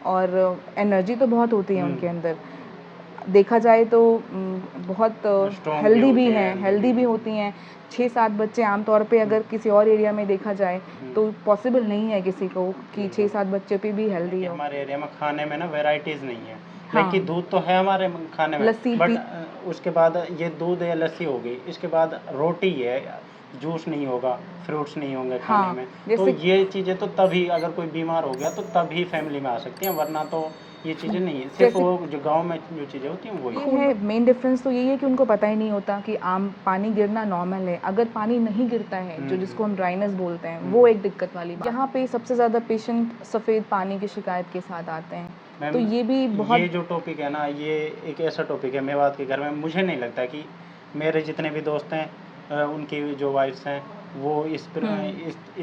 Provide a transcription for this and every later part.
और एनर्जी तो बहुत होती है उनके अंदर। देखा जाए तो बहुत हेल्दी भी होती हैं। 6-7 बच्चे आमतौर पे अगर किसी और एरिया में देखा जाए तो पॉसिबल नहीं है किसी को कि 6-7 बच्चे पे भी हेल्दी हो। हमारे एरिया में खाने में ना वेराइटीज़ नहीं है। लेकिन दूध तो है हमारे खाने में, लस्सी बट उसके बाद ये दूध या लस्सी हो गई, इसके बाद रोटी है, जूस नहीं होगा, फ्रूट्स नहीं होंगे खाने में। तो ये चीज़ें तो तभी अगर कोई बीमार हो गया तो तभी फैमिली में आ सकती हैं, वरना तो ये चीज़ें नहीं है। सिर्फ वो जो गांव में जो चीज़ें होती हैं वही है। मेन डिफरेंस तो यही है कि उनको पता ही नहीं होता कि आम पानी गिरना नॉर्मल है। अगर पानी नहीं गिरता है जो जिसको हम ड्राइनेस बोलते हैं, वो एक दिक्कत वाली बात। यहाँ पे सबसे ज़्यादा पेशेंट सफ़ेद पानी की शिकायत के साथ आते हैं। तो ये भी बहुत, ये जो टॉपिक है ना, ये एक ऐसा टॉपिक है मेवात के घर में। मुझे नहीं लगता कि मेरे जितने भी दोस्त हैं, उनकी जो वाइफ्स हैं, वो इस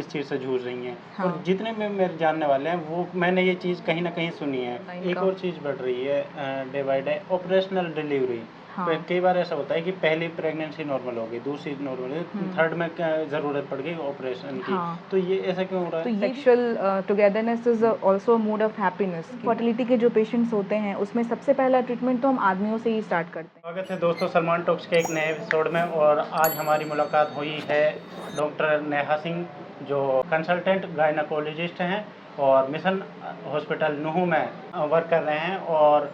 चीज़ से जूझ रही हैं। और जितने भी मेरे जानने वाले हैं, वो मैंने ये चीज़ कहीं ना कहीं सुनी है। एक और चीज़ बढ़ रही है day by day, operational delivery. कई बार ऐसा होता है कि पहली प्रेगनेंसी नॉर्मल हो गई, दूसरी नॉर्मल है, थर्ड में ज़रूरत पड़ गई ऑपरेशन की। तो ये ऐसा क्यों हो रहा है? तो sexual togetherness is also mood off happiness. Fertility के जो पेशेंट्स होते हैं उसमें सबसे पहला ट्रीटमेंट तो हम आदमियों से ही स्टार्ट करते हैं। स्वागत है दोस्तों सलमान टॉक्स के एक नए एपिसोड में। और आज हमारी मुलाकात हुई है डॉक्टर नेहा सिंह, जो कंसल्टेंट गायनाकोलॉजिस्ट हैं और मिशन हॉस्पिटल नूहू में वर्क कर रहे हैं। और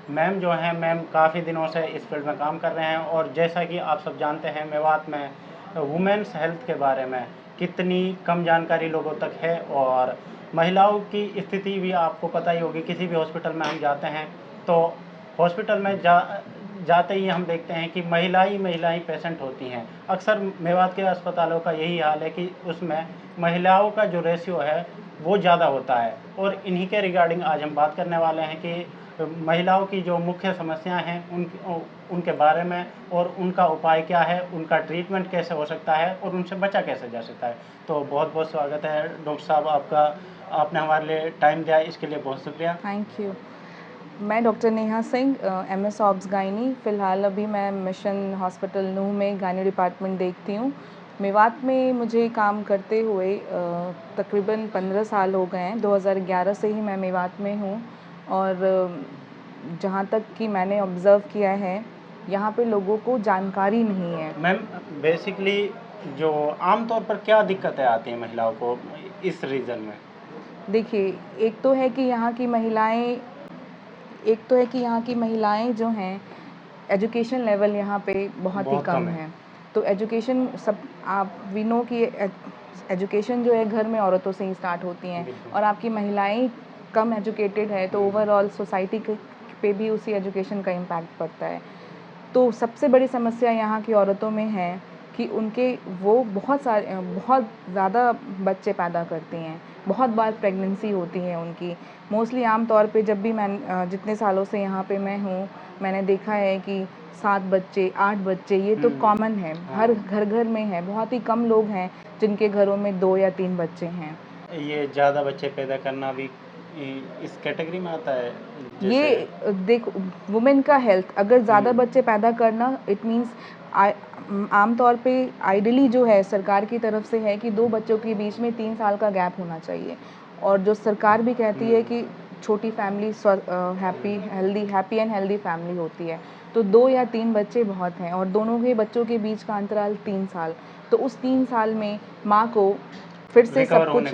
मैम जो हैं, मैम काफ़ी दिनों से इस फील्ड में काम कर रहे हैं। और जैसा कि आप सब जानते हैं, मेवात में वुमेन्स हेल्थ के बारे में कितनी कम जानकारी लोगों तक है। और महिलाओं की स्थिति भी आपको पता ही होगी। किसी भी हॉस्पिटल में हम जाते हैं तो हॉस्पिटल में जाते ही हम देखते हैं कि महिलाएं पेशेंट होती हैं। अक्सर मेवात के अस्पतालों का यही हाल है कि उसमें महिलाओं का जो रेशियो है वो ज़्यादा होता है। और इन्हीं के रिगार्डिंग आज हम बात करने वाले हैं कि महिलाओं की जो मुख्य समस्याएं हैं उनके बारे में, और उनका उपाय क्या है, उनका ट्रीटमेंट कैसे हो सकता है और उनसे बचा कैसे जा सकता है। तो बहुत बहुत स्वागत है डॉक्टर साहब आपका। आपने हमारे लिए टाइम दिया, इसके लिए बहुत शुक्रिया। Thank you. मैं doctor Neha Singh, MS obs gynae. फ़िलहाल अभी मैं मिशन हॉस्पिटल नूह में गायनी डिपार्टमेंट देखती हूँ। मेवात में मुझे काम करते हुए तकरीबन 15 साल हो गए हैं। 2011 से ही मैं मेवात में हूँ। और जहाँ तक कि मैंने ऑब्ज़र्व किया है, यहाँ पे लोगों को जानकारी नहीं है। मैम बेसिकली जो आमतौर पर क्या दिक्कतें आती हैं महिलाओं को इस रीजन में? देखिए, एक तो है कि यहाँ की महिलाएं जो हैं, एजुकेशन लेवल यहाँ पे बहुत ही कम है। तो एजुकेशन आप वी नो कि एजुकेशन जो है घर में औरतों से ही स्टार्ट होती हैं। और आपकी महिलाएं कम एजुकेटेड है तो ओवरऑल सोसाइटी पे भी उसी एजुकेशन का इम्पैक्ट पड़ता है। तो सबसे बड़ी समस्या यहाँ की औरतों में है कि वो बहुत ज़्यादा बच्चे पैदा करती हैं। बहुत बार प्रेगनेंसी होती है उनकी। मोस्टली आम तौर पे जब भी मैं जितने सालों से यहाँ पे मैं हूँ, मैंने देखा है कि 7 बच्चे, 8 बच्चे, ये तो कॉमन है, हर घर में है। बहुत ही कम लोग हैं जिनके घरों में 2 या 3 बच्चे हैं। ये ज़्यादा बच्चे पैदा करना भी इस कैटेगरी में आता है? ये देख, वुमेन का हेल्थ, अगर ज़्यादा बच्चे पैदा करना, इट मीन्स आमतौर पे आइडियली जो है सरकार की तरफ से है कि 2 बच्चों के बीच में 3 साल का गैप होना चाहिए। और जो सरकार भी कहती है कि छोटी family happy and healthy family होती है। तो 2 या 3 बच्चे बहुत हैं, और दोनों के बच्चों के बीच का अंतराल 3 साल। तो उस 3 साल में माँ को फिर से सब कुछ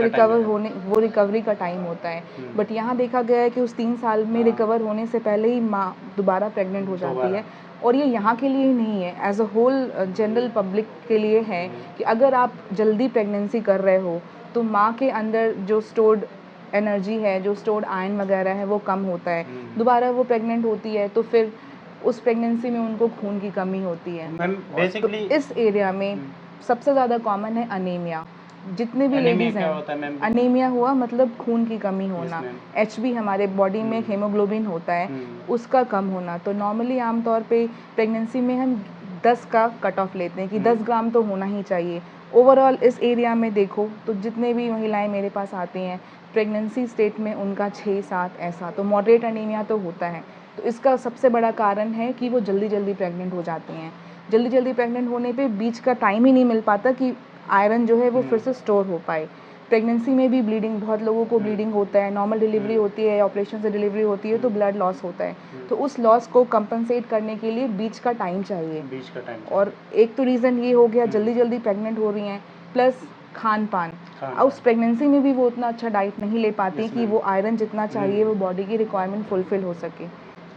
रिकवरी का टाइम होता है। बट यहाँ देखा गया है कि उस 3 साल में रिकवर होने से पहले ही माँ दोबारा प्रेग्नेंट हो जाती है। और ये यहाँ के लिए ही नहीं है, as a whole general public के लिए है कि अगर आप जल्दी प्रेगनेंसी कर रहे हो तो माँ के अंदर जो स्टोर्ड एनर्जी है, जो स्टोर्ड आयरन वगैरह है, वो कम होता है। दोबारा वो प्रेग्नेंट होती है तो फिर उस प्रेगनेंसी में उनको खून की कमी होती है। बेसिकली तो इस एरिया में सबसे ज़्यादा कॉमन है अनीमिया। जितने भी लेडीज़ हैं, अनीमिया हुआ मतलब खून की कमी होना। HB हमारे बॉडी में हीमोग्लोबिन होता है, उसका कम होना। तो नॉर्मली आमतौर पे प्रेगनेंसी में हम 10 का कट ऑफ लेते हैं कि 10 ग्राम तो होना ही चाहिए। ओवरऑल इस एरिया में देखो तो जितने भी महिलाएं मेरे पास आती हैं प्रेगनेंसी स्टेट में, उनका 6-7 ऐसा, तो मॉडरेट अनीमिया तो होता है। तो इसका सबसे बड़ा कारण है कि वो जल्दी प्रेग्नेंट हो जाती हैं। जल्दी प्रेग्नेंट होने पे बीच का टाइम ही नहीं मिल पाता कि आयरन जो है वो फिर से स्टोर हो पाए। प्रेगनेंसी में भी ब्लीडिंग, बहुत लोगों को ब्लीडिंग होता है, नॉर्मल डिलीवरी होती है, ऑपरेशन से डिलीवरी होती है तो ब्लड लॉस होता है। तो उस लॉस को कंपनसेट करने के लिए बीच का टाइम चाहिए। बीच का टाइम और एक तो रीज़न ये हो गया जल्दी जल्दी प्रेग्नेंट हो रही हैं, प्लस खान पान। उस प्रेगनेंसी में भी वो उतना अच्छा डाइट नहीं ले पाती कि वो आयरन जितना चाहिए वो बॉडी की रिक्वायरमेंट फुलफिल हो सके।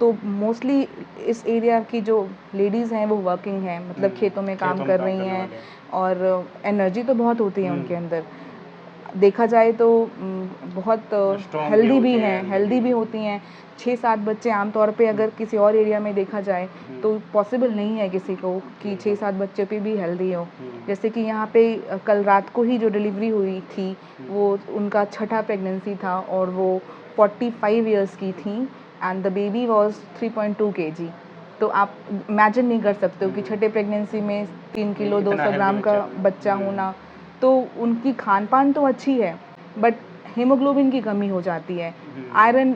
तो मोस्टली इस एरिया की जो लेडीज़ हैं वो वर्किंग हैं, मतलब खेतों में काम कर रही हैं और एनर्जी तो बहुत होती है उनके अंदर। देखा जाए तो बहुत हेल्दी भी हैं, हेल्दी भी होती हैं। 6-7 बच्चे आमतौर पे अगर किसी और एरिया में देखा जाए तो पॉसिबल नहीं है किसी को कि 6-7 बच्चे पे भी हेल्दी हो। जैसे कि यहाँ पे कल रात को ही जो डिलीवरी हुई थी वो उनका छठा प्रेगनेंसी था और वो 45 इयर्स की थी and the baby was 3.2 kg। तो आप इमेजिन नहीं कर सकते हो कि छठे प्रेगनेंसी में 3 किलो 200 ग्राम का बच्चा होना। तो उनकी खान पान तो अच्छी है बट हीमोग्लोबिन की कमी हो जाती है। आयरन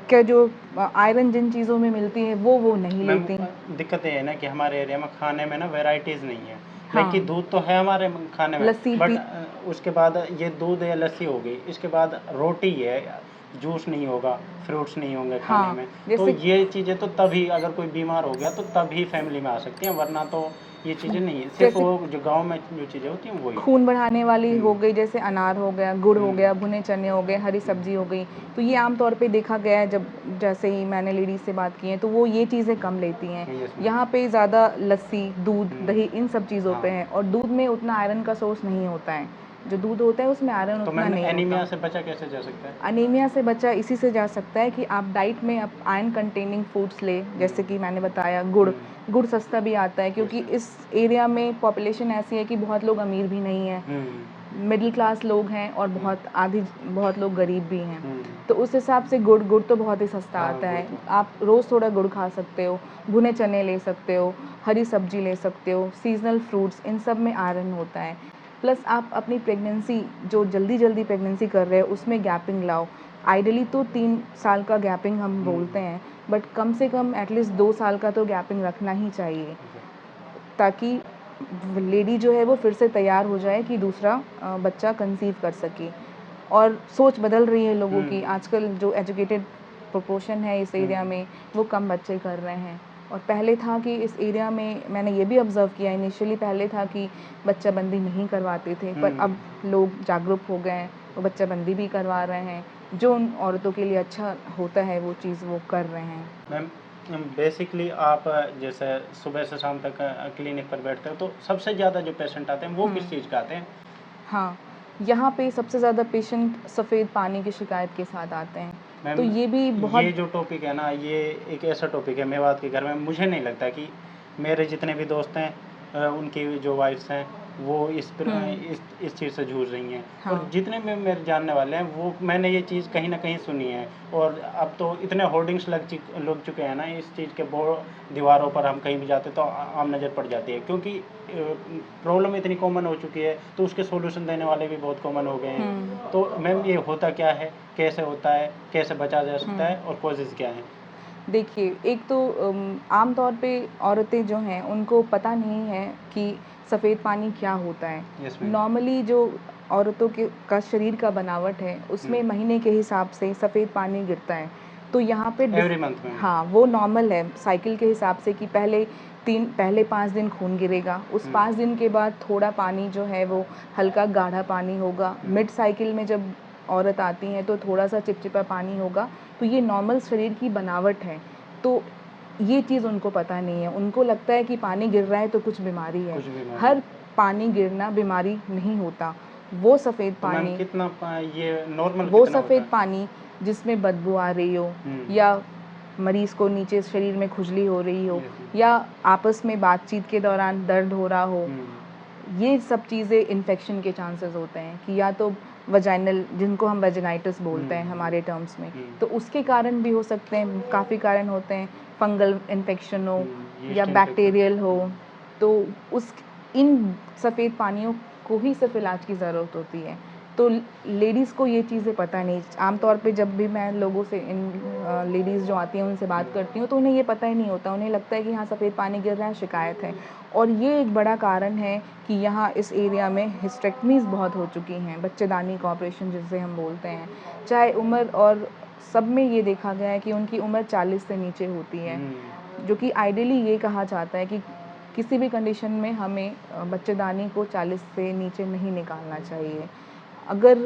के जो आयरन जिन चीज़ों में मिलती है वो नहीं लेती। दिक्कत ये है ना कि हमारे एरिया में खाने में ना वेराइटीज़ नहीं है। लेकिन दूध तो है हमारे खाने में, लस्सी बट उसके बाद ये दूध या लस्सी हो गई, इसके बाद रोटी है, जूस नहीं होगा, फ्रूट्स नहीं होंगे खाने में। तो ये चीज़ें तो तभी अगर कोई बीमार हो गया तो तभी फैमिली में आ सकती हैं, वरना तो ये चीज़ें नहीं है। सिर्फ वो जो गांव में जो चीज़ें होती हैं वही खून बढ़ाने वाली हो गई, जैसे अनार हो गया, गुड़ हो गया, भुने चने हो गए, हरी सब्जी हो गई। तो ये आम तौर पे देखा गया है, जब जैसे ही मैंने लेडीज़ से बात की है तो वो ये चीज़ें कम लेती हैं। यहाँ पे ज़्यादा लस्सी, दूध, दही इन सब चीज़ों पे है और दूध में उतना आयरन का सोर्स नहीं होता है। जो दूध होता है उसमें आयरन उतना नहीं होता। एनीमिया से बचा कैसे जा सकता है? अनीमिया से बचा इसी से जा सकता है कि आप डाइट में आप आयरन कंटेनिंग फूड्स ले, जैसे कि मैंने बताया गुड़ सस्ता भी आता है क्योंकि इस एरिया में पॉपुलेशन ऐसी है कि बहुत लोग अमीर भी नहीं हैं, मिडिल क्लास लोग हैं और बहुत लोग गरीब भी हैं। तो उस हिसाब से गुड़ तो बहुत ही सस्ता आता है। आप रोज़ थोड़ा गुड़ खा सकते हो, भुने चने ले सकते हो, हरी सब्जी ले सकते हो, सीजनल फ्रूट्स, इन सब में आयरन होता है। प्लस आप अपनी प्रेगनेंसी जो जल्दी प्रेगनेंसी कर रहे हो उसमें गैपिंग लाओ। आइडियली तो 3 साल का गैपिंग हम बोलते हैं, बट कम से कम एटलीस्ट 2 साल का तो गैपिंग रखना ही चाहिए ताकि लेडी जो है वो फिर से तैयार हो जाए कि दूसरा बच्चा कंसीव कर सके। और सोच बदल रही है लोगों की, आजकल जो एजुकेटेड प्रोपोर्शन है इस एरिया में वो कम बच्चे कर रहे हैं। और पहले था कि इस एरिया में मैंने ये भी ऑब्ज़र्व किया इनिशियली, पहले था कि बच्चा बंदी नहीं करवाते थे, पर अब लोग जागरूक हो गए हैं, वो बच्चा बंदी भी करवा रहे हैं। जो उन औरतों के लिए अच्छा होता है वो चीज़ वो कर रहे हैं। मैम बेसिकली आप जैसे सुबह से शाम तक क्लिनिक पर बैठते हो तो सबसे ज़्यादा जो पेशेंट आते हैं वो किस चीज़ का आते हैं? हाँ, यहाँ पे सबसे ज़्यादा पेशेंट सफ़ेद पानी की शिकायत के साथ आते हैं। तो ये भी बहुत, ये जो टॉपिक है ना, ये एक ऐसा टॉपिक है मेवात के घर में, मुझे नहीं लगता कि मेरे जितने भी दोस्त हैं उनकी जो वाइफ्स हैं वो इस चीज़ से जूझ रही हैं। और जितने में मेरे जानने वाले हैं वो मैंने ये चीज़ कहीं ना कहीं सुनी है। और अब तो इतने होर्डिंग्स लग चुके हैं ना इस चीज़ के, बोर्ड दीवारों पर हम कहीं भी जाते तो आम नज़र पड़ जाती है, क्योंकि प्रॉब्लम इतनी कॉमन हो चुकी है तो उसके सॉल्यूशन देने वाले भी बहुत कॉमन हो गए हैं। तो मैम ये होता क्या है, कैसे होता है, कैसे बचा जा सकता है और कॉजेज़ क्या हैं? देखिए, एक तो आम तौर पे औरतें जो हैं उनको पता नहीं है कि सफ़ेद पानी क्या होता है। नॉर्मली जो औरतों के का शरीर का बनावट है उसमें महीने के हिसाब से सफ़ेद पानी गिरता है। तो यहाँ पे एवरी मंथ में? हाँ, वो नॉर्मल है साइकिल के हिसाब से कि पहले 5 दिन खून गिरेगा, उस 5 दिन के बाद थोड़ा पानी जो है वो हल्का गाढ़ा पानी होगा। मिड साइकिल में जब औरत आती हैं तो थोड़ा सा चिपचिपा पानी होगा। तो ये नॉर्मल शरीर की बनावट है। तो ये चीज़ उनको पता नहीं है, उनको लगता है कि पानी गिर रहा है तो कुछ बीमारी है। हर पानी गिरना बीमारी नहीं होता। वो सफ़ेद पानी, कितना ये नॉर्मल वो कितना सफ़ेद होता है? पानी जिसमें बदबू आ रही हो या मरीज़ को नीचे शरीर में खुजली हो रही हो या आपस में बातचीत के दौरान दर्द हो रहा हो, ये सब चीज़ें इन्फेक्शन के चांसेस होते हैं कि या तो वजाइनल, जिनको हम वेजिनाइटिस बोलते हैं हमारे टर्म्स में, तो उसके कारण भी हो सकते हैं। काफ़ी कारण होते हैं, फंगल इन्फेक्शन हो या बैक्टीरियल हो। तो इन सफ़ेद पानियों को ही सिर्फ इलाज की ज़रूरत होती है। तो लेडीज़ को ये चीज़ें पता नहीं। आमतौर पे जब भी मैं लोगों से लेडीज़ जो आती हैं उनसे बात करती हूँ तो उन्हें ये पता ही नहीं होता। उन्हें लगता है कि हाँ सफ़ेद पानी गिर रहा है, शिकायत है। और ये एक बड़ा कारण है कि यहाँ इस एरिया में हिस्टेरेक्टमीज़ बहुत हो चुकी हैं, बच्चेदानी का ऑपरेशन जिसे हम बोलते हैं। चाहे उम्र, और सब में ये देखा गया है कि उनकी उम्र 40 से नीचे होती है, जो कि आइडियली ये कहा जाता है कि किसी भी कंडीशन में हमें बच्चेदानी को 40 से नीचे नहीं निकालना चाहिए। अगर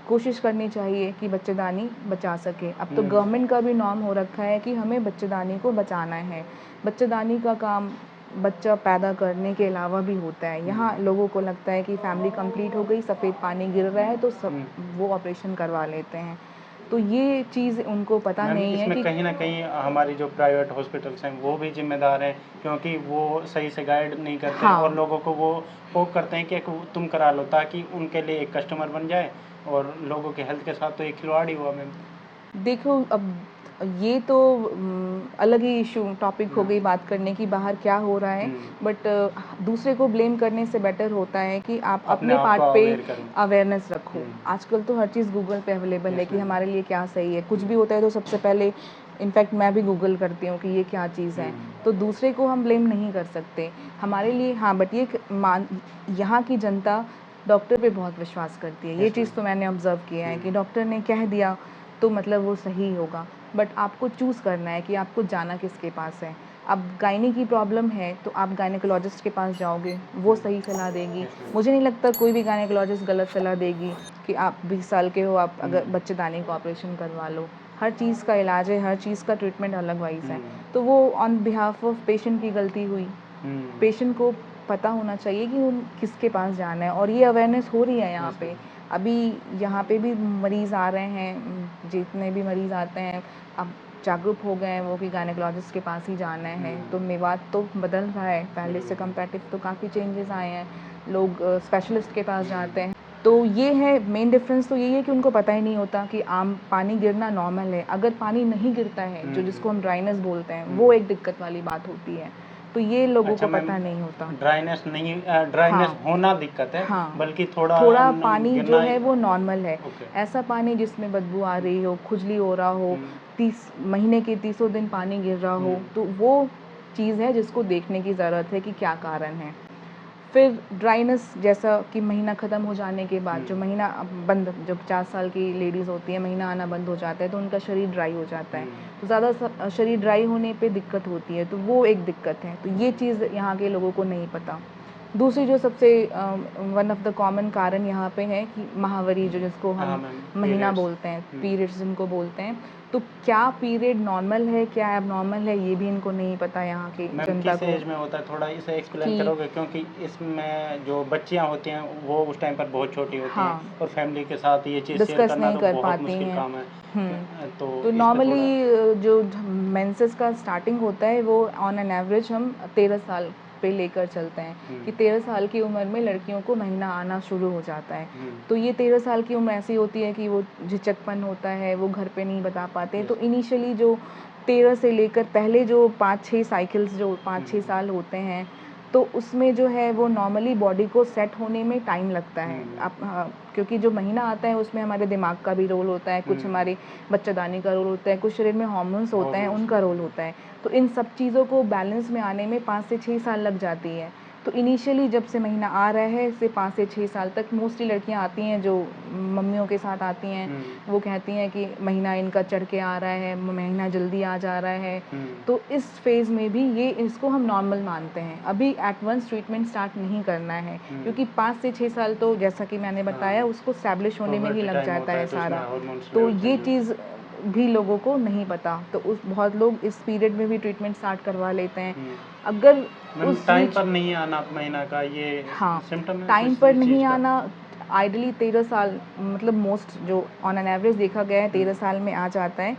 कोशिश करनी चाहिए कि बच्चेदानी बचा सके। अब तो गवर्नमेंट का भी नॉर्म हो रखा है कि हमें बच्चेदानी को बचाना है। बच्चेदानी का काम बच्चा पैदा करने के अलावा भी होता है। यहाँ लोगों को लगता है कि फैमिली कंप्लीट हो गई, सफ़ेद पानी गिर रहा है तो सब वो ऑपरेशन करवा लेते हैं। तो ये चीज़ उनको पता मैम नहीं है इसमें कि कहीं ना कहीं हमारी जो प्राइवेट हॉस्पिटल्स हैं वो भी जिम्मेदार हैं, क्योंकि वो सही से गाइड नहीं करते हैं हाँ। और लोगों को वो पोक करते हैं कि तुम करा लो, ताकि उनके लिए एक कस्टमर बन जाए और लोगों के हेल्थ के साथ तो एक खिलवाड़ ही हुआ मैम। देखो, अब ये तो अलग ही इशू टॉपिक हो गई बात करने की, बाहर क्या हो रहा है। बट दूसरे को ब्लेम करने से बेटर होता है कि आप अपने आप पार्ट को पे अवेयर करो। अवेयरनेस रखो। आजकल तो हर चीज़ गूगल पे अवेलेबल है कि हमारे लिए क्या सही है। कुछ भी होता है तो सबसे पहले, इनफैक्ट मैं भी गूगल करती हूँ कि ये क्या चीज़ है। तो दूसरे को हम ब्लेम नहीं कर सकते हमारे लिए। हाँ, बट ये यहाँ की जनता डॉक्टर पे बहुत विश्वास करती है। ये चीज़ तो मैंने ऑब्ज़र्व किया है कि डॉक्टर ने कह दिया तो मतलब वो सही होगा। बट आपको चूज़ करना है कि आपको जाना किसके पास है। अब गायनी की प्रॉब्लम है तो आप गायनेकोलॉजिस्ट के पास जाओगे, वो सही सलाह देगी। मुझे नहीं लगता कोई भी गायनेकोलॉजिस्ट गलत सलाह देगी कि आप 20 साल के हो, आप अगर बच्चेदानी का ऑपरेशन करवा लो। हर चीज़ का इलाज है, हर चीज़ का ट्रीटमेंट अलग वाइज है। तो वो ऑन बिहाफ ऑफ पेशेंट की गलती हुई। पेशेंट को पता होना चाहिए कि उन किसके पास जाना है, और ये अवेयरनेस हो रही है यहाँ पे। अभी यहाँ पे भी मरीज़ आ रहे हैं, जितने भी मरीज़ आते हैं अब जागरूक हो गए हैं वो कि गायनेकोलॉजिस्ट के पास ही जाना है। तो मेवात तो बदल रहा है, पहले से कंपैरेटिव तो काफ़ी चेंजेस आए हैं। लोग स्पेशलिस्ट के पास जाते हैं। तो ये है मेन डिफरेंस, तो यही है कि उनको पता ही नहीं होता कि आम पानी गिरना नॉर्मल है। अगर पानी नहीं गिरता है, जो जिसको हम ड्राइनेस बोलते हैं, वो एक दिक्कत वाली बात होती है। तो ये लोगों अच्छा को मैम, पता नहीं होता। ड्राइनेस नहीं, ड्राइनेस हाँ, होना दिक्कत है, हाँ, बल्कि थोड़ा थोड़ा पानी जो गिरना है वो नॉर्मल है। ओके। ऐसा पानी जिसमें बदबू आ रही हो, खुजली हो रहा हो, 30 महीने के 30 दिन पानी गिर रहा हो, तो वो चीज़ है जिसको देखने की ज़रूरत है कि क्या कारण है। फिर ड्राइनेस, जैसा कि महीना ख़त्म हो जाने के बाद जो महीना बंद, जो 50 साल की लेडीज़ होती है, महीना आना बंद हो जाता है तो उनका शरीर ड्राई हो जाता है। तो ज़्यादा शरीर ड्राई होने पे दिक्कत होती है, तो वो एक दिक्कत है। तो ये चीज़ यहाँ के लोगों को नहीं पता। दूसरी जो सबसे वन ऑफ द कॉमन कारण यहाँ पे है कि माहवारी, जो जिसको हाँ हम मैम, महीना पीरियड्स। बोलते हैं, पीरियड्स जिनको बोलते हैं। तो क्या पीरियड नॉर्मल है, क्या एबनॉर्मल है, ये भी इनको नहीं पता यहाँ की मैम जनता किस को। एज में होता है, थोड़ा इसे एक्सप्लेन कि करोगे, क्योंकि इसमें जो बच्चियाँ होती हैं वो उस टाइम पर बहुत छोटी होती हैं हाँ, और फैमिली के साथ ये चीज़ शेयर डिस्कस करना नहीं तो कर बहुत पाती मुश्किल हैं। काम है। तो तो इस पे थोड़ा नॉर्मली जो मेंसेस का स्टार्टिंग होता है वो ऑन एन एवरेज हम 13 साल पे लेकर चलते हैं कि 13 साल की उम्र में लड़कियों को महीना आना शुरू हो जाता है। तो ये 13 साल की उम्र ऐसी होती है कि वो झिझकपन होता है, वो घर पे नहीं बता पाते हैं। तो इनिशियली जो 13 से लेकर पहले जो 5-6 साइकिल्स, जो 5-6 साल होते हैं, तो उसमें जो है वो नॉर्मली बॉडी को सेट होने में टाइम लगता है। क्योंकि जो महीना आता है उसमें हमारे दिमाग का भी रोल होता है, कुछ हमारी बच्चेदानी का रोल होता है, कुछ शरीर में हार्मोन्स होते हैं, उनका रोल होता है। तो इन सब चीज़ों को बैलेंस में आने में 5 से 6 साल लग जाती है। तो इनिशियली जब से महीना आ रहा है से 5 से 6 साल तक मोस्टली लड़कियां आती हैं, जो मम्मियों के साथ आती हैं, वो कहती हैं कि महीना इनका चढ़ के आ रहा है, महीना जल्दी आ जा रहा है। तो इस फेज़ में भी ये इसको हम नॉर्मल मानते हैं। अभी एडवांस ट्रीटमेंट स्टार्ट नहीं करना है, क्योंकि 5 से 6 साल तो जैसा कि मैंने बताया उसको स्टैब्लिश होने में ही लग जाता है सारा। तो ये चीज़ भी लोगों को नहीं पता। तो उस बहुत लोग इस पीरियड में भी ट्रीटमेंट स्टार्ट करवा लेते हैं। अगर उस टाइम बीच पर नहीं आना महीना का ये हाँ, सिम्टम है टाइम कुछ पर इस नहीं चीज़ का? आना आइडियली 13 साल, मतलब मोस्ट जो ऑन एन एवरेज देखा गया है 13 साल में आ जाता है।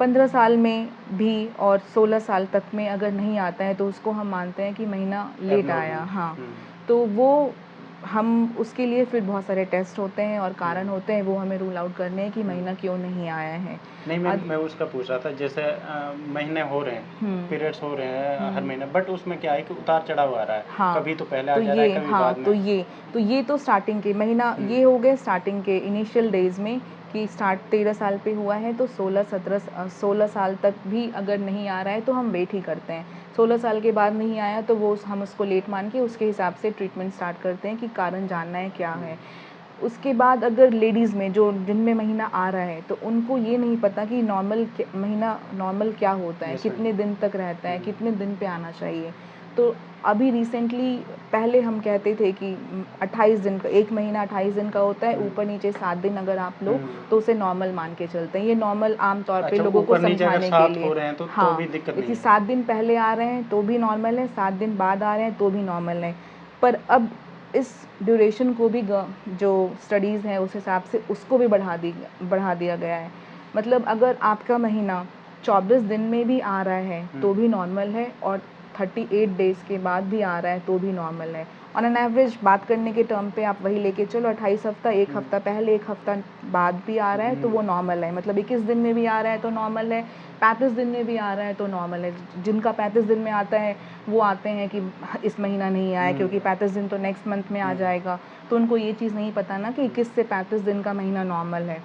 15 साल में भी और 16 साल तक में अगर नहीं आता है तो उसको हम मानते हैं कि महीना लेट आया। हाँ, तो वो हम उसके लिए फिर बहुत सारे टेस्ट होते हैं और कारण होते हैं, वो हमें रूल आउट करने हैं कि महीना क्यों नहीं आया है। नहीं, मैं उसका पूछ रहा था, जैसे महीने हो रहे हैं, पीरियड्स हो रहे हैं हर महीने, बट उसमें क्या है कि उतार चढ़ाव आ रहा है, हाँ, कभी तो पहले आ जा रहा है, कभी बाद में। तो ये तो स्टार्टिंग के महीना ये हो गए स्टार्टिंग के इनिशियल डेज में कि स्टार्ट 13 साल पे हुआ है तो 16 साल तक भी अगर नहीं आ रहा है तो हम वेट ही करते हैं। 16 साल के बाद नहीं आया तो वो हम उसको लेट मान के उसके हिसाब से ट्रीटमेंट स्टार्ट करते हैं कि कारण जानना है क्या है। उसके बाद अगर लेडीज़ में जो जिनमें महीना आ रहा है तो उनको ये नहीं पता कि महीना नॉर्मल क्या होता है, कितने दिन तक रहता है, कितने दिन पे आना चाहिए। तो अभी रिसेंटली पहले हम कहते थे कि 28 दिन का, 1 महीना 28 दिन का होता है, ऊपर नीचे 7 दिन अगर आप लो तो उसे नॉर्मल मान के चलते हैं। ये नॉर्मल आम तौर पे अच्छा, लोगों को ऊपर नीचे अगर समझाने के 7 लिए। हो रहे हैं तो हाँ, भी दिक्कत नहीं देखिए है। 7 दिन पहले आ रहे हैं तो भी नॉर्मल है, 7 दिन बाद आ रहे हैं तो भी नॉर्मल है। पर अब इस ड्यूरेशन को भी जो स्टडीज़ हैं उस हिसाब से उसको भी बढ़ा दिया गया है। मतलब अगर आपका महीना 24 दिन में भी आ रहा है तो भी नॉर्मल है और 38 डेज़ के बाद भी आ रहा है तो भी नॉर्मल है। ऑन एन एवरेज बात करने के टर्म पे आप वही लेके चलो, 28 हफ्ता, 1 हफ्ता पहले 1 हफ्ता बाद भी आ रहा है तो वो नॉर्मल है। मतलब 21 दिन में भी आ रहा है तो नॉर्मल है, 35 दिन में भी आ रहा है तो नॉर्मल है। जिनका 35 दिन में आता है वो आते हैं कि इस महीना नहीं आया क्योंकि 35 दिन तो नेक्स्ट मंथ में आ जाएगा, तो उनको ये चीज़ नहीं पता ना कि 21 से 35 दिन का महीना नॉर्मल है।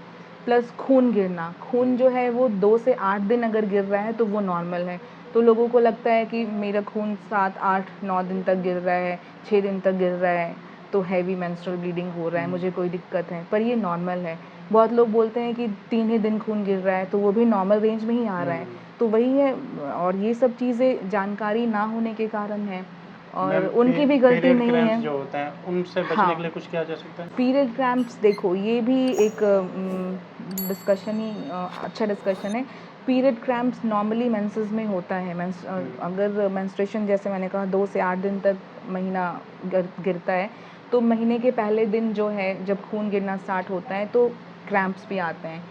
प्लस खून गिरना, खून जो है वो 2 से 8 दिन अगर गिर रहा है तो वो नॉर्मल है। तो लोगों को लगता है कि मेरा खून 7, 8, 9 दिन तक गिर रहा है, 6 दिन तक गिर रहा है तो हैवी मेंस्ट्रुअल ब्लीडिंग हो रहा है, मुझे कोई दिक्कत है, पर ये नॉर्मल है। बहुत लोग बोलते हैं कि 3 ही दिन खून गिर रहा है तो वो भी नॉर्मल रेंज में ही आ रहा है। तो वही है, और ये सब चीज़ें जानकारी ना होने के कारण है और मैम, उनकी भी गलती पीरियड नहीं क्रैम्प्स है। जो होते हैं उनसे बचने के हाँ, लिए कुछ किया जा सकता है? पीरियड क्रैम्प्स देखो ये भी एक डिस्कशन ही अच्छा डिस्कशन है। पीरियड क्रैम्प्स नॉर्मली मेंसेस में होता है। अगर मेंस्ट्रुएशन जैसे मैंने कहा 2 से 8 दिन तक महीना गिरता है तो महीने के पहले दिन जो है जब खून गिरना स्टार्ट होता है तो क्रैम्प्स भी आते हैं।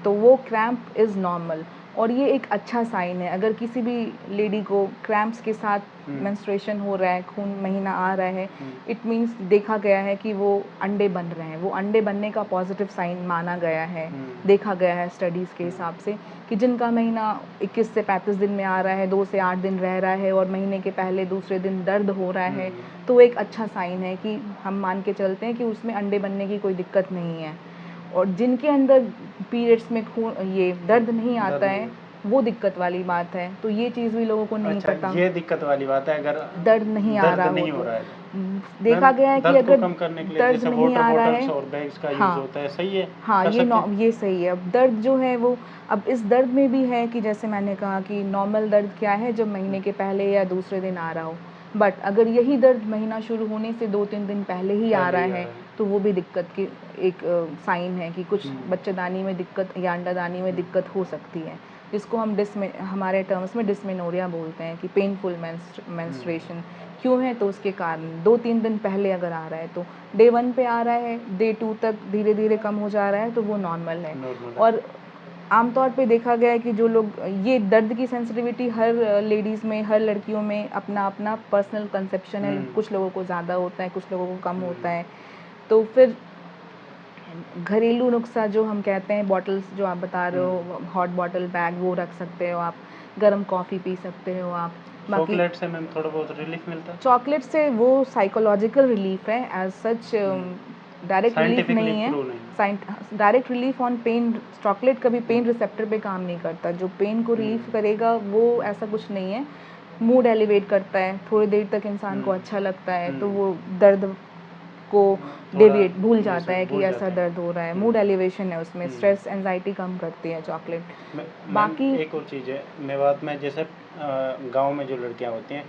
तो वो क्रैम्प इज़ नॉर्मल और ये एक अच्छा साइन है। अगर किसी भी लेडी को क्रैम्प्स के साथ मेंस्ट्रुएशन हो रहा है, खून महीना आ रहा है, इट मीन्स देखा गया है कि वो अंडे बन रहे हैं। वो अंडे बनने का पॉजिटिव साइन माना गया है, देखा गया है स्टडीज़ के हिसाब से कि जिनका महीना 21 से 35 दिन में आ रहा है, 2 से 8 दिन रह रहा है और महीने के पहले दूसरे दिन दर्द हो रहा है, तो वो एक अच्छा साइन है कि हम मान के चलते हैं कि उसमें अंडे बनने की कोई दिक्कत नहीं है। और जिनके अंदर पीरियड्स में खून ये दर्द नहीं आता है वो दिक्कत वाली बात है। तो ये चीज़ भी लोगों को नहीं अच्छा, पता। ये दिक्कत वाली बात है, अगर दर्द नहीं आ रहा हो नहीं तो हो रहा है देखा मैम, गया है कि दर्द को अगर कम करने के लिए दर्द जैसे नहीं वाटर आ रहा बॉटल्स है, और बैग्स का यूज़ हाँ होता है, सही है? हाँ, कर सकते हैं? ये सही है। अब दर्द जो है वो, अब इस दर्द में भी है कि जैसे मैंने कहा कि नॉर्मल दर्द क्या है जब महीने के पहले या दूसरे दिन आ रहा हो, बट अगर यही दर्द महीना शुरू होने से 2-3 दिन पहले ही आ रहा है तो वो भी दिक्कत की एक साइन है कि कुछ बच्चेदानी में दिक्कत या अंडादानी में दिक्कत हो सकती है, जिसको हम हमारे टर्म्स में डिस्मेनोरिया बोलते हैं कि पेनफुल मेंस्ट्रुएशन क्यों है तो उसके कारण 2-3 दिन पहले अगर आ रहा है तो डे 1 पे आ रहा है, डे 2 तक धीरे धीरे कम हो जा रहा है तो वो नॉर्मल है। और आमतौर पे देखा गया है कि जो लोग ये दर्द की सेंसिटिविटी हर लेडीज़ में, हर लड़कियों में अपना अपना पर्सनल कंसेप्शन है। कुछ लोगों को ज़्यादा होता है, कुछ लोगों को कम होता है। तो फिर घरेलू नुस्खा जो हम कहते हैं, बॉटल्स जो आप बता रहे हो, हॉट बॉटल बैग वो रख सकते हो आप, गर्म कॉफ़ी पी सकते हो आप। बाकी चॉकलेट से मैम थोड़ा बहुत रिलीफ मिलता है? चॉकलेट से वो साइकोलॉजिकल रिलीफ है, as such direct relief scientifically नहीं है। प्रूव नहीं। Direct relief on pain, chocolate कभी पेन रिसेप्टर पे काम नहीं करता। जो पेन को रिलीफ करेगा वो ऐसा कुछ नहीं है। मूड एलिवेट करता है, थोड़ी देर तक इंसान को अच्छा लगता है तो वो दर्द को थोड़ा डेविएट भूल ये जाता सब है कि भूल ऐसा जाते हैं। दर्द हो रहा है। मूड एलिवेशन है उसमें, स्ट्रेस एंजाइटी कम करती है चॉकलेट। मैम, बाकी एक और चीज़ है मेवात में, जैसे गांव में जो लड़कियां होती हैं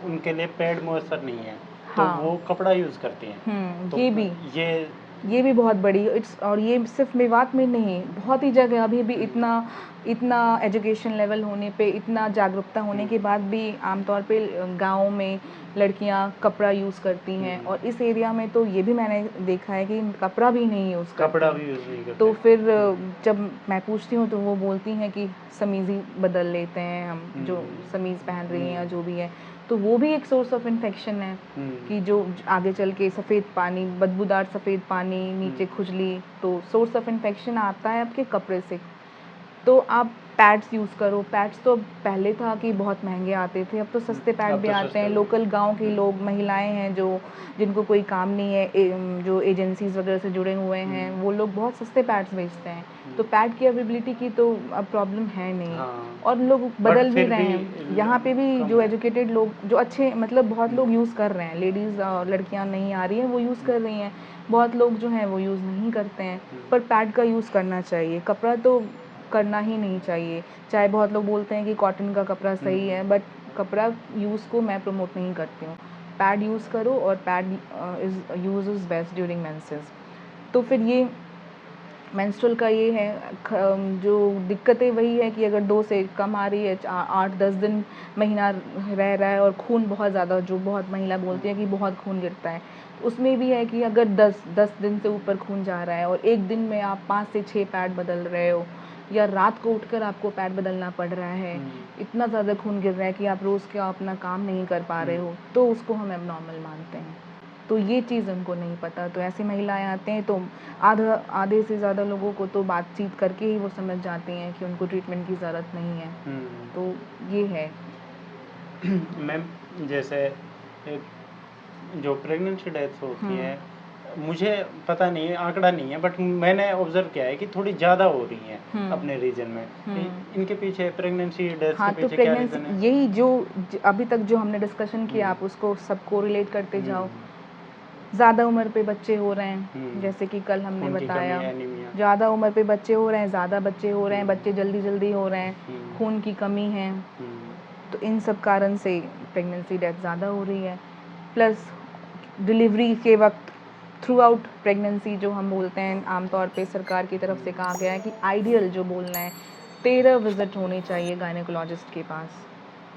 उनके लिए पैड मॉइस्चर नहीं है, तो हाँ, वो कपड़ा यूज़ करती हैं, तो ये ये भी बहुत बड़ी इट्स, और ये सिर्फ मेवात में नहीं, बहुत ही जगह अभी भी इतना इतना एजुकेशन लेवल होने पे, इतना जागरूकता होने के बाद भी आमतौर पे गाँव में लड़कियां कपड़ा यूज़ करती हैं। और इस एरिया में तो ये भी मैंने देखा है कि कपड़ा भी नहीं यूज़ कपड़ा करती। भी यूज़ नहीं करते तो हैं। फिर जब मैं पूछती हूँ तो वो बोलती हैं कि समीज़ ही बदल लेते हैं हम, जो समीज़ पहन रही हैं या जो भी है। तो वो भी एक सोर्स ऑफ इन्फेक्शन है कि जो आगे चल के सफ़ेद पानी, बदबूदार सफ़ेद पानी, नीचे खुजली, तो सोर्स ऑफ इन्फेक्शन आता है आपके कपड़े से। तो आप पैड्स यूज़ करो। पैड्स तो पहले था कि बहुत महंगे आते थे, अब तो सस्ते पैड अब भी तो आते सस्ते हैं। हो लोकल गांव के लोग, महिलाएं हैं जो जिनको कोई काम नहीं है, जो एजेंसीज वगैरह से जुड़े हुए हैं, वो लोग बहुत सस्ते पैड्स बेचते हैं। तो पैड की अवेलेबिलिटी की तो अब प्रॉब्लम है नहीं। हाँ, और लोग बट बदल भी फिर रहे भी हैं। यहाँ पे भी कम जो है। एजुकेटेड लोग, जो अच्छे मतलब बहुत लोग यूज़ कर रहे हैं। लेडीज़ और लड़कियाँ नहीं आ रही हैं, वो यूज़ कर रही हैं। बहुत लोग जो हैं वो यूज़ नहीं करते हैं, पर पैड का यूज़ करना चाहिए। कपड़ा तो करना ही नहीं चाहिए। चाहे बहुत लोग बोलते हैं कि कॉटन का कपड़ा सही है, बट कपड़ा यूज़ को मैं प्रमोट नहीं करती हूँ। पैड यूज़ करो, और pad is best during menses. तो फिर ये मेंस्ट्रुअल का ये है, जो दिक्कतें वही है कि अगर 2 से कम आ रही है, 8-10 दिन महीना रह रहा है और खून बहुत ज़्यादा, जो बहुत महिला बोलती है कि बहुत खून गिरता है, उसमें भी है कि अगर 10 दिन से ऊपर खून जा रहा है और एक दिन में आप 5 से 6 पैड बदल रहे हो, या रात को उठकर आपको पैड बदलना पड़ रहा है, इतना ज़्यादा खून गिर रहा है कि आप रोज़ का अपना काम नहीं कर पा रहे हो, तो उसको हम एबनॉर्मल मानते हैं। तो ये चीज़ उनको नहीं पता। तो ऐसी महिलाएं आते हैं, तो आधे से ज़्यादा लोगों को तो बातचीत करके ही वो समझ जाती हैं कि उनको ट्रीटमेंट की ज़रूरत नहीं है। तो ये है। मैम, जैसे एक जो प्रेगनेंसी डेथ्स होती हैं, मुझे पता नहीं है, आंकड़ा नहीं है, बट मैंने ऑब्जर्व किया है कि थोड़ी ज़्यादा हो रही हैं अपने रीजन में। इनके पीछे प्रेगनेंसी डेथ्स हाँ, के तो पीछे क्या रीज़न है? प्रेगनेंसी यही जो अभी तक जो हमने डिस्कशन किया, आप उसको सबको रिलेट करते जाओ। ज़्यादा उम्र पे बच्चे हो रहे हैं, जैसे कि कल हमने खून की कमी, बताया, एनीमिया। ज़्यादा उम्र पे बच्चे हो रहे हैं, ज़्यादा बच्चे हो रहे हैं, बच्चे जल्दी हो रहे हैं, खून की कमी है, तो इन सब कारण से प्रेगनेंसी डेथ ज़्यादा हो रही है। प्लस डिलीवरी के वक्त, थ्रू आउट प्रेगनेंसी जो हम बोलते हैं, आमतौर पे सरकार की तरफ से कहा गया है कि आइडियल जो बोलना है, 13 विज़िट होने चाहिए गायनेकोलॉजिस्ट के पास।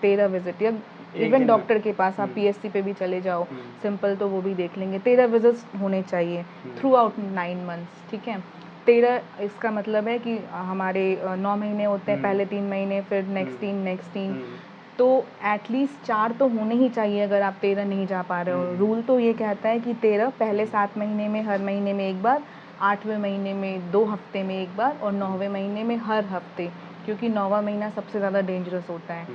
13 विज़िट, या एक इवन दिन डॉक्टर में। के पास आप पीएससी पे भी चले जाओ, सिंपल तो वो भी देख लेंगे। 13 विज़िट्स होने चाहिए थ्रू आउट 9 मंथ्स, ठीक है। 13 इसका मतलब है कि हमारे 9 महीने होते हैं, पहले 3 महीने, फिर नेक्स्ट 3, तो एटलीस्ट 4 तो होने ही चाहिए अगर आप 13 नहीं जा पा रहे हो। रूल तो ये कहता है कि 13 पहले 7 महीने में हर महीने में एक बार, 8वें महीने में 2 हफ्ते में एक बार, और 9वें महीने में हर हफ्ते, क्योंकि 9वां महीना सबसे ज़्यादा डेंजरस होता है।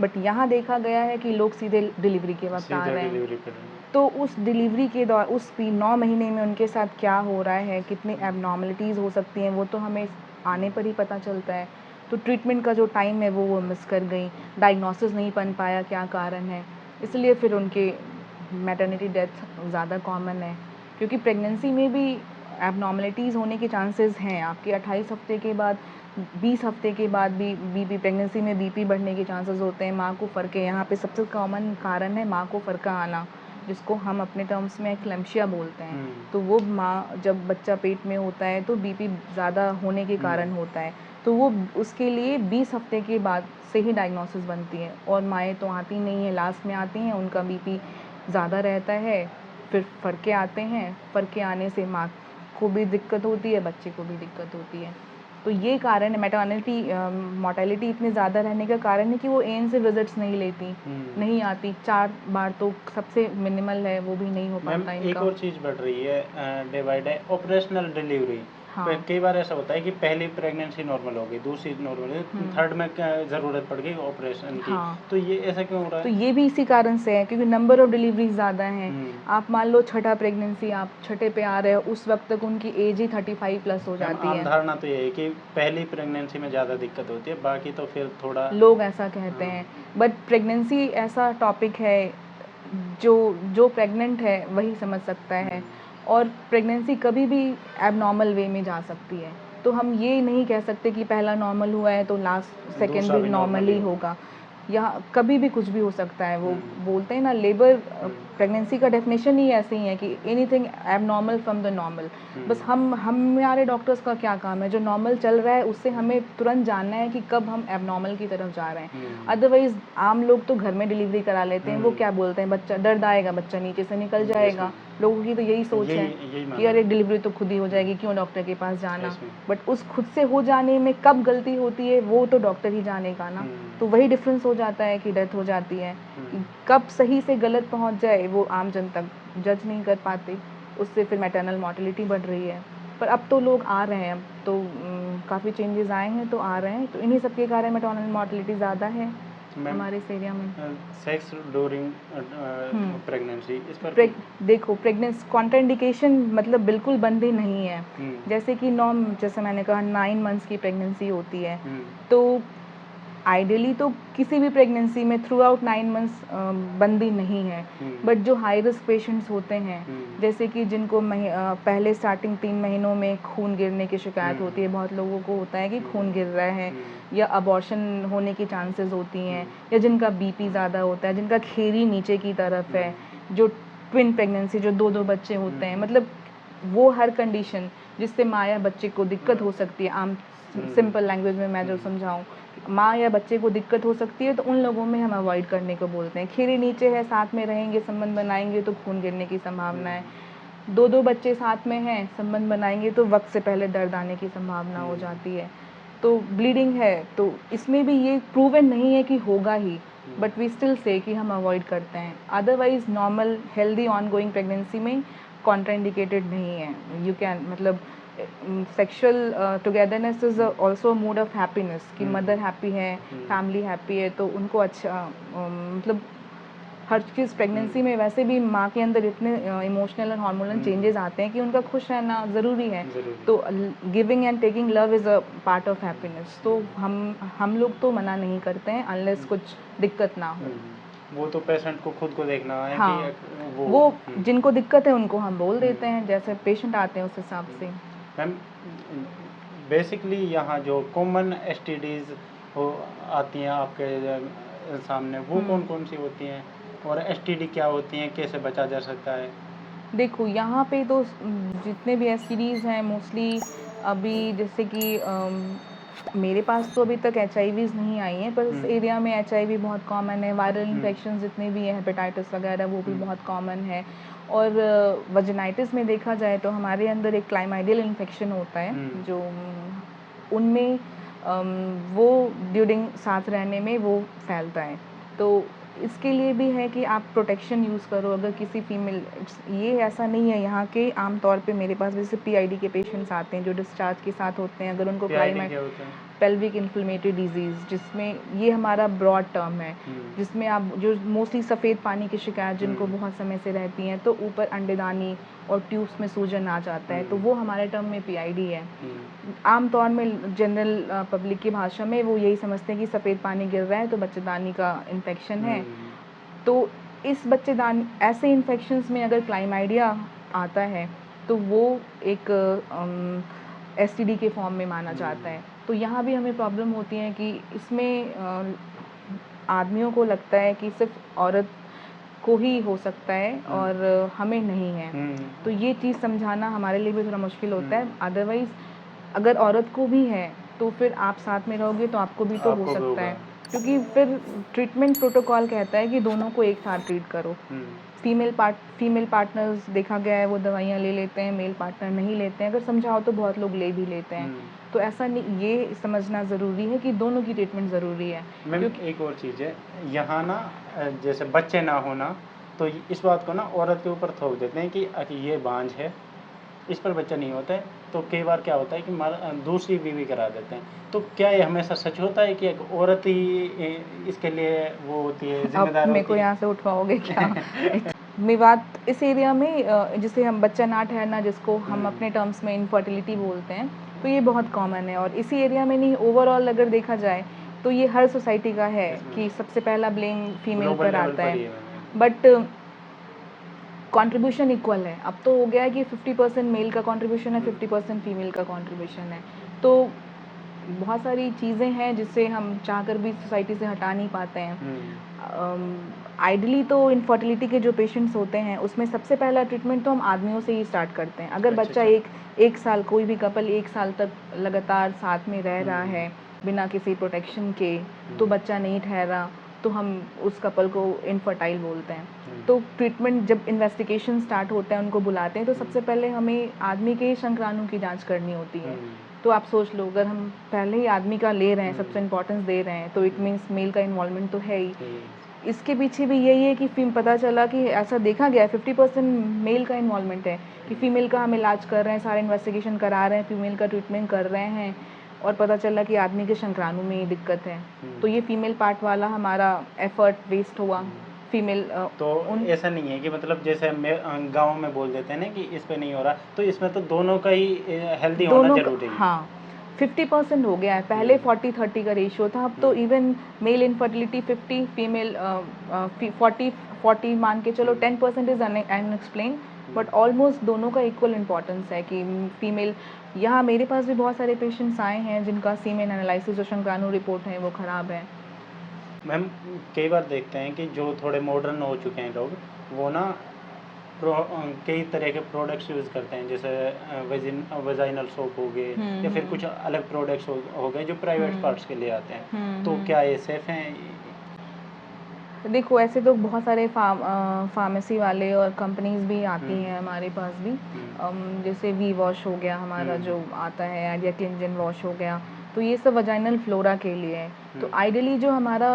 बट यहाँ देखा गया है कि लोग सीधे डिलीवरी के वक्त आ सीधे रहे हैं, डिलीवरी कर रहे हैं। तो उस डिलीवरी के दौरान, उस 9 महीने में उनके साथ क्या हो रहा है, कितनी एबनॉर्मलिटीज़ हो सकती हैं, वो तो हमें आने पर ही पता चलता है। तो ट्रीटमेंट का जो टाइम है वो मिस कर गई, डायग्नोसिस नहीं बन पाया क्या कारण है, इसलिए फिर उनके मैटरनिटी डेथ ज़्यादा कॉमन है। क्योंकि प्रेगनेंसी में भी एबनॉर्मलिटीज़ होने के चांसेस हैं। आपके 28 हफ्ते के बाद, 20 हफ्ते के बाद भी बीपी, प्रेगनेंसी में बीपी बढ़ने के चांसेस होते हैं। माँ को फ़र्क है, यहाँ पे सबसे कॉमन कारण है माँ को फ़र्क आना, जिसको हम अपने टर्म्स में एक्लेम्शिया बोलते हैं। तो वो माँ, जब बच्चा पेट में होता है तो बीपी ज़्यादा होने के कारण होता है, तो वो उसके लिए 20 हफ्ते के बाद से ही डायग्नोसिस बनती है। और माएँ तो आती नहीं हैं, लास्ट में आती हैं, उनका बीपी ज़्यादा रहता है, फिर फ़र्के आते हैं, फ़र्के आने से माँ को भी दिक्कत होती है, बच्चे को भी दिक्कत होती है। तो ये कारण है, मैटरनिटी मोर्टेलिटी इतनी ज़्यादा रहने का कारण है कि वो एन से विजिट्स नहीं लेती, नहीं आती। 4 बार तो सबसे मिनिमल है, वो भी नहीं हो मैम, पाता एक इनका। और चीज़ बढ़ रही है day by day, operational delivery. हाँ। कई बार ऐसा होता है कि पहली प्रेगनेंसी नॉर्मल हो गई, दूसरी नॉर्मल है, थर्ड में क्या ज़रूरत पड़ गई ऑपरेशन की। हाँ। तो ये ऐसा क्यों हो रहा तो है? ये भी इसी कारण से है, क्योंकि नंबर ऑफ़ डिलीवरीज़ ज़्यादा हैं। आप मान लो छठा प्रेगनेंसी, आप छठे पे आ रहे हो, उस वक्त तक उनकी एज ही 35 प्लस हो मैम, जाती आम है। धारणा तो ये है कि पहली प्रेगनेंसी में ज़्यादा दिक्कत होती है, बाकी तो फिर थोड़ा। लोग ऐसा कहते हैं, बट प्रेगनेंसी ऐसा टॉपिक है जो जो प्रेग्नेंट है वही समझ सकता है, और प्रेगनेंसी कभी भी एबनॉर्मल वे में जा सकती है। तो हम ये नहीं कह सकते कि पहला नॉर्मल हुआ है तो लास्ट सेकेंड दूसरा भी भी नॉर्मल ही होगा। होगा, या कभी भी कुछ भी हो सकता है। वो बोलते हैं ना, लेबर प्रेगनेंसी का डेफिनेशन ही ऐसे ही है कि anything abnormal from the normal. बस हमारे डॉक्टर्स का क्या काम है, जो नॉर्मल चल रहा है उससे हमें तुरंत जानना है कि कब हम एबनॉर्मल की तरफ जा रहे हैं। अदरवाइज आम लोग तो घर में डिलीवरी करा लेते हैं, वो क्या बोलते हैं, बच्चा दर्द आएगा, बच्चा नीचे से निकल जाएगा, लोगों की तो यही सोच है यही कि मानना अरे है। डिलीवरी तो खुद ही हो जाएगी, क्यों डॉक्टर के पास जाना। Yes, ma'am. बट उस खुद से हो जाने में कब गलती होती है वो तो डॉक्टर ही जानेगा ना। तो वही डिफरेंस हो जाता है कि डेथ हो जाती है, कि कब सही से गलत पहुंच जाए वो आम जन तक जज नहीं कर पाते, उससे फिर मैटरनल मॉर्टेलिटी बढ़ रही है। पर अब तो लोग आ रहे हैं, अब तो काफ़ी चेंजेस आए हैं, तो आ रहे हैं, तो इन्हीं सब के कारण मैटरनल मॉर्टेलिटी ज़्यादा है हमारे इस एरिया में। सेक्स ड्यूरिंग प्रेगनेंसी, इस पर देखो प्रेगनेंसी कॉन्ट्राइंडिकेशन मतलब बिल्कुल बंद ही नहीं है। जैसे कि जैसे मैंने कहा 9 मंथ्स की प्रेगनेंसी होती है, तो आइडियली तो किसी भी प्रेगनेंसी में थ्रू आउट 9 मंथ्स बंदी नहीं है। बट जो हाई रिस्क पेशेंट्स होते हैं, जैसे कि जिनको पहले स्टार्टिंग 3 महीनों में खून गिरने की शिकायत होती है, बहुत लोगों को होता है कि खून गिर रहा है, या अबॉर्शन होने की चांसेस होती हैं, या जिनका बीपी ज़्यादा होता है, जिनका खेरी नीचे की तरफ है, जो ट्विन प्रेगनेंसी जो 2-2 बच्चे होते हैं, मतलब वो हर कंडीशन जिससे माँ या बच्चे को दिक्कत हो सकती है। आम सिंपल लैंग्वेज में मैं जो समझाऊँ, माँ या बच्चे को दिक्कत हो सकती है, तो उन लोगों में हम अवॉइड करने को बोलते हैं। खीरी नीचे है, साथ में रहेंगे, संबंध बनाएंगे तो खून गिरने की संभावना है। 2-2 बच्चे साथ में हैं, संबंध बनाएंगे तो वक्त से पहले दर्द आने की संभावना हो जाती है। तो ब्लीडिंग है, तो इसमें भी ये प्रूवन नहीं है कि होगा ही, बट वी स्टिल से कि हम अवॉइड करते हैं। Otherwise normal healthy ongoing pregnancy में कॉन्ट्राइंडिकेटेड नहीं है। यू कैन मतलब sexual togetherness is also mood off happiness, कि मदर हैप्पी है, फैमिली हैप्पी है, तो उनको अच्छा मतलब हर चीज़ प्रेगनेंसी में वैसे भी माँ के अंदर इतने इमोशनल और हार्मोनल चेंजेस आते हैं कि उनका खुश रहना ज़रूरी है। तो giving and taking love is a part of happiness. तो हम लोग तो मना नहीं करते हैं अनलेस कुछ दिक्कत ना हो। वो तो पेशेंट को खुद को देखना है हाँ, कि वो जिनको दिक्कत है उनको हम बोल देते हैं, जैसे पेशेंट आते हैं उस हिसाब से। मैम बेसिकली यहाँ जो कॉमन एसटीडीज़ हो आती हैं आपके सामने, वो कौन कौन सी होती हैं, और एसटीडी क्या होती हैं, कैसे बचा जा सकता है? देखो यहाँ पे तो जितने भी एसटीडीज़ हैं मोस्टली अभी, जैसे कि मेरे पास तो अभी तक एचआईवीज़ नहीं आई हैं, पर इस एरिया में एचआईवी बहुत कॉमन है। वायरल इन्फेक्शन जितने भी हैं, हेपेटाइटिस वगैरह, वो भी बहुत कॉमन है। और वजाइटिस में देखा जाए तो हमारे अंदर एक क्लाइमाइडियल इन्फेक्शन होता है, जो उनमें वो ड्यूरिंग साथ रहने में वो फैलता है। तो इसके लिए भी है कि आप प्रोटेक्शन यूज़ करो। अगर किसी फीमेल, ये ऐसा नहीं है, यहाँ के आम तौर पे मेरे पास जैसे पीआईडी के पेशेंट्स आते हैं जो डिस्चार्ज के साथ होते हैं, अगर उनको पेल्विक इन्फ्लेमेटरी डिजीज़, जिसमें ये हमारा ब्रॉड टर्म है, जिसमें आप जो मोस्टली सफ़ेद पानी की शिकायत जिनको बहुत समय से रहती हैं, तो ऊपर अंडेदानी और ट्यूब्स में सूजन आ जाता है, तो वो हमारे टर्म में पीआईडी है। आम तौर में जनरल पब्लिक की भाषा में वो यही समझते हैं कि सफ़ेद पानी गिर रहा है तो बच्चेदानी का इन्फेक्शन है। तो इस बच्चेदानी ऐसे इन्फेक्शंस में अगर क्लाइमाइडिया आता है तो वो एक एसटीडी के फॉर्म में माना जाता है। तो यहाँ भी हमें प्रॉब्लम होती है कि इसमें आदमियों को लगता है कि सिर्फ औरत को ही हो सकता है और हमें नहीं है। तो ये चीज़ समझाना हमारे लिए भी थोड़ा मुश्किल होता है। अदरवाइज़ अगर औरत को भी है तो फिर आप साथ में रहोगे तो आपको भी तो हो सकता है, क्योंकि फिर ट्रीटमेंट प्रोटोकॉल कहता है कि दोनों को एक साथ ट्रीट करो। फीमेल पार्टनर्स देखा गया है वो दवाइयाँ ले लेते हैं, मेल पार्टनर नहीं लेते हैं। अगर समझाओ तो बहुत लोग ले भी लेते हैं। तो ऐसा नहीं, ये समझना ज़रूरी है कि दोनों की ट्रीटमेंट ज़रूरी है। क्योंकि एक और चीज़ है यहाँ ना, जैसे बच्चे ना होना, तो इस बात को ना औरत के ऊपर थोप देते हैं कि ये बांझ है, इस पर बच्चा नहीं होता है। तो कई बार क्या होता है कि दूसरी बीवी करा देते हैं। तो क्या ये हमेशा सच होता है कि एक औरत ही इसके लिए वो होती है, जिम्मेदार मेरे को यहाँ से उठवाओगे क्या? मेवात इस एरिया में जिसे हम बच्चा ना ठहरना, जिसको हम अपने टर्म्स में इनफर्टिलिटी बोलते हैं, तो ये बहुत कॉमन है। और इसी एरिया में नहीं, ओवरऑल अगर देखा जाए तो ये हर सोसाइटी का है कि सबसे पहला ब्लेम फीमेल पर आता है। बट कंट्रीब्यूशन इक्वल है। अब तो हो गया है कि 50% मेल का कंट्रीब्यूशन है, 50% फीमेल का कंट्रीब्यूशन है। तो बहुत सारी चीज़ें हैं जिससे हम चाहकर भी सोसाइटी से हटा नहीं पाते हैं। आइडली तो इनफर्टिलिटी के जो पेशेंट्स होते हैं उसमें सबसे पहला ट्रीटमेंट तो हम आदमियों से ही स्टार्ट करते हैं। अगर बच्चा एक साल, कोई भी कपल 1 साल तक लगातार साथ में रह रहा है बिना किसी प्रोटेक्शन के, तो बच्चा नहीं ठहरा, तो हम उस कपल को इनफर्टाइल बोलते हैं। तो ट्रीटमेंट जब इन्वेस्टिगेशन स्टार्ट होता है, उनको बुलाते हैं, तो सबसे पहले हमें आदमी के शुक्राणु की जांच करनी होती है। तो आप सोच लो, अगर हम पहले ही आदमी का ले रहे हैं, सबसे इम्पोर्टेंस दे रहे हैं, तो इट मीन्स मेल का इन्वॉल्वमेंट तो है ही। इसके पीछे भी यही है कि पता चला कि ऐसा देखा गया है 50% मेल का इन्वॉल्वमेंट है, कि फ़ीमेल का हम इलाज कर रहे हैं, सारे इन्वेस्टिगेशन करा रहे हैं, फीमेल का ट्रीटमेंट कर रहे हैं, और पता चला कि आदमी के शुक्राणु में ये दिक्कत है। तो ये फीमेल पार्ट वाला हमारा एफर्ट वेस्ट हुआ। फीमेल तो ऐसा नहीं है कि मतलब जैसे गाँव में बोल देते हैं ना कि इस पे नहीं हो रहा, तो इसमें तो दोनों का ही हेल्दी होना जरूरी है। हाँ, 50% हो गया है। पहले 40-30 का रेशियो था, अब तो इवन मेल इनफर्टिलिटी 50, फीमेल 40 मान के चलो, 10% इज अनएक्सप्लेन, बट ऑलमोस्ट दोनों का इक्वल इम्पोर्टेंस है कि फीमेल। यहाँ मेरे पास भी बहुत सारे पेशेंट्स आए हैं जिनका सीमेन एनालिसिस और शुक्राणु रिपोर्ट है वो ख़राब है। मैम, कई बार देखते हैं कि जो थोड़े मॉडर्न हो चुके हैं लोग, वो ना कई तरह के प्रोडक्ट्स यूज़ करते हैं, जैसे वेजाइनल सोप हो गए या फिर कुछ अलग प्रोडक्ट्स हो गए जो प्राइवेट पार्ट्स के लिए आते हैं। तो क्या ये सेफ़ हैं? देखो, ऐसे तो बहुत सारे फार्मेसी वाले और कंपनीज भी आती हैं हमारे पास भी। जैसे वी वॉश हो गया हमारा जो आता है, आइडिया क्लिंजन वॉश हो गया, तो ये सब वजाइनल फ्लोरा के लिए है। तो आइडियली जो हमारा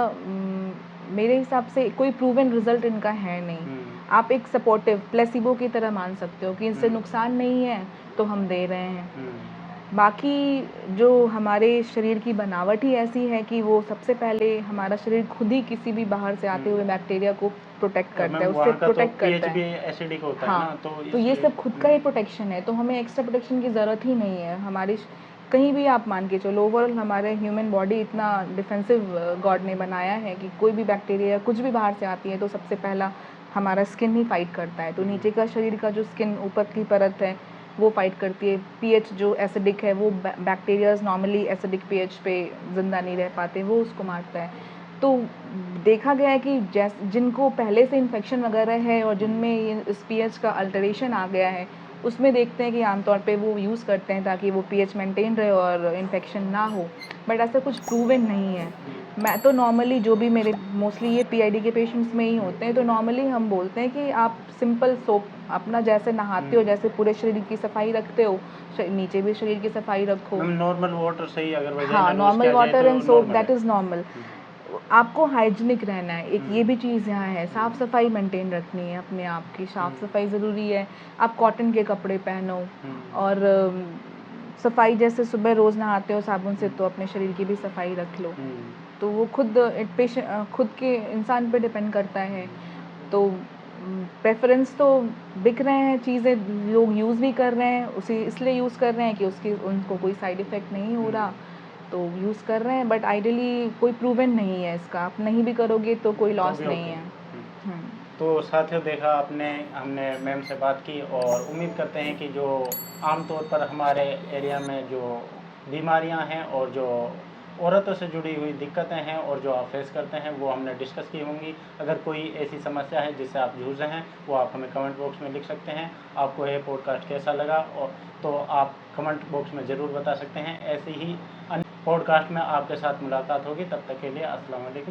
मेरे हिसाब से कोई प्रूवन रिजल्ट इनका है नहीं। आप एक सपोर्टिव प्लेसिबो की तरह मान सकते हो कि इनसे नुकसान नहीं है तो हम दे रहे हैं। बाकी जो हमारे शरीर की बनावट ही ऐसी है कि वो सबसे पहले हमारा शरीर खुद ही किसी भी बाहर से आते हुए बैक्टीरिया को प्रोटेक्ट करता है, उससे प्रोटेक्ट करता है। भी एसिडिक होता है हाँ, ना, तो ये सब खुद का ही प्रोटेक्शन है, तो हमें एक्स्ट्रा प्रोटेक्शन की ज़रूरत ही नहीं है। हमारी कहीं भी आप मान के चलो, ओवरऑल हमारे ह्यूमन बॉडी इतना डिफेंसिव गॉड ने बनाया है कि कोई भी बैक्टीरिया कुछ भी बाहर से आती है तो सबसे पहला हमारा स्किन ही फाइट करता है। तो नीचे का शरीर का जो स्किन ऊपर की परत है वो फाइट करती है। पीएच जो एसिडिक है, वो बैक्टीरियाज नॉर्मली एसिडिक पीएच पे ज़िंदा नहीं रह पाते, वो उसको मारता है। तो देखा गया है कि जिनको पहले से इन्फेक्शन वगैरह है और जिनमें इस पीएच का अल्टरेशन आ गया है, उसमें देखते हैं कि आमतौर पे वो यूज़ करते हैं ताकि वो पीएच मेंटेन रहे और इन्फेक्शन ना हो, बट ऐसा कुछ प्रूवन नहीं है। मैं तो नॉर्मली जो भी मेरे मोस्टली ये पीआईडी के पेशेंट्स में ही होते हैं, तो नॉर्मली हम बोलते हैं कि आप सिंपल सोप अपना जैसे नहाते हो, जैसे पूरे शरीर की सफाई रखते हो, नीचे भी शरीर की सफाई रखो। नॉर्मल वाटर से ही अगर हाँ, normal water and soap, that is normal. आपको हाइजीनिक रहना है, एक ये भी चीज़ यहाँ है, साफ़ सफाई मेंटेन रखनी है अपने आप की, साफ़ सफाई ज़रूरी है। आप कॉटन के कपड़े पहनो और सफाई जैसे सुबह रोज़ नहाते हो साबुन से, तो अपने शरीर की भी सफाई रख लो। तो वो खुद खुद के इंसान पे डिपेंड करता है। तो प्रेफरेंस तो बिक रहे हैं चीज़ें, लोग यूज़ भी कर रहे हैं, उसे इसलिए यूज़ कर रहे हैं कि उनको कोई साइड इफ़ेक्ट नहीं हो रहा, तो यूज़ कर रहे हैं। बट आइडियली कोई प्रूवन नहीं है इसका, आप नहीं भी करोगे तो कोई लॉस नहीं है। तो साथियों, देखा आपने, हमने मैम से बात की और उम्मीद करते हैं कि जो आमतौर पर हमारे एरिया में जो बीमारियां हैं और जो औरतों से जुड़ी हुई दिक्कतें हैं और जो आप फेस करते हैं वो हमने डिस्कस की होंगी। अगर कोई ऐसी समस्या है जिससे आप जूझ रहे हैं, वो आप हमें कमेंट बॉक्स में लिख सकते हैं। आपको यह पॉडकास्ट कैसा लगा और तो आप कमेंट बॉक्स में ज़रूर बता सकते हैं। ऐसे ही अन्य पॉडकास्ट में आपके साथ मुलाकात होगी। तब तक के लिए अस्सलाम वालेकुम।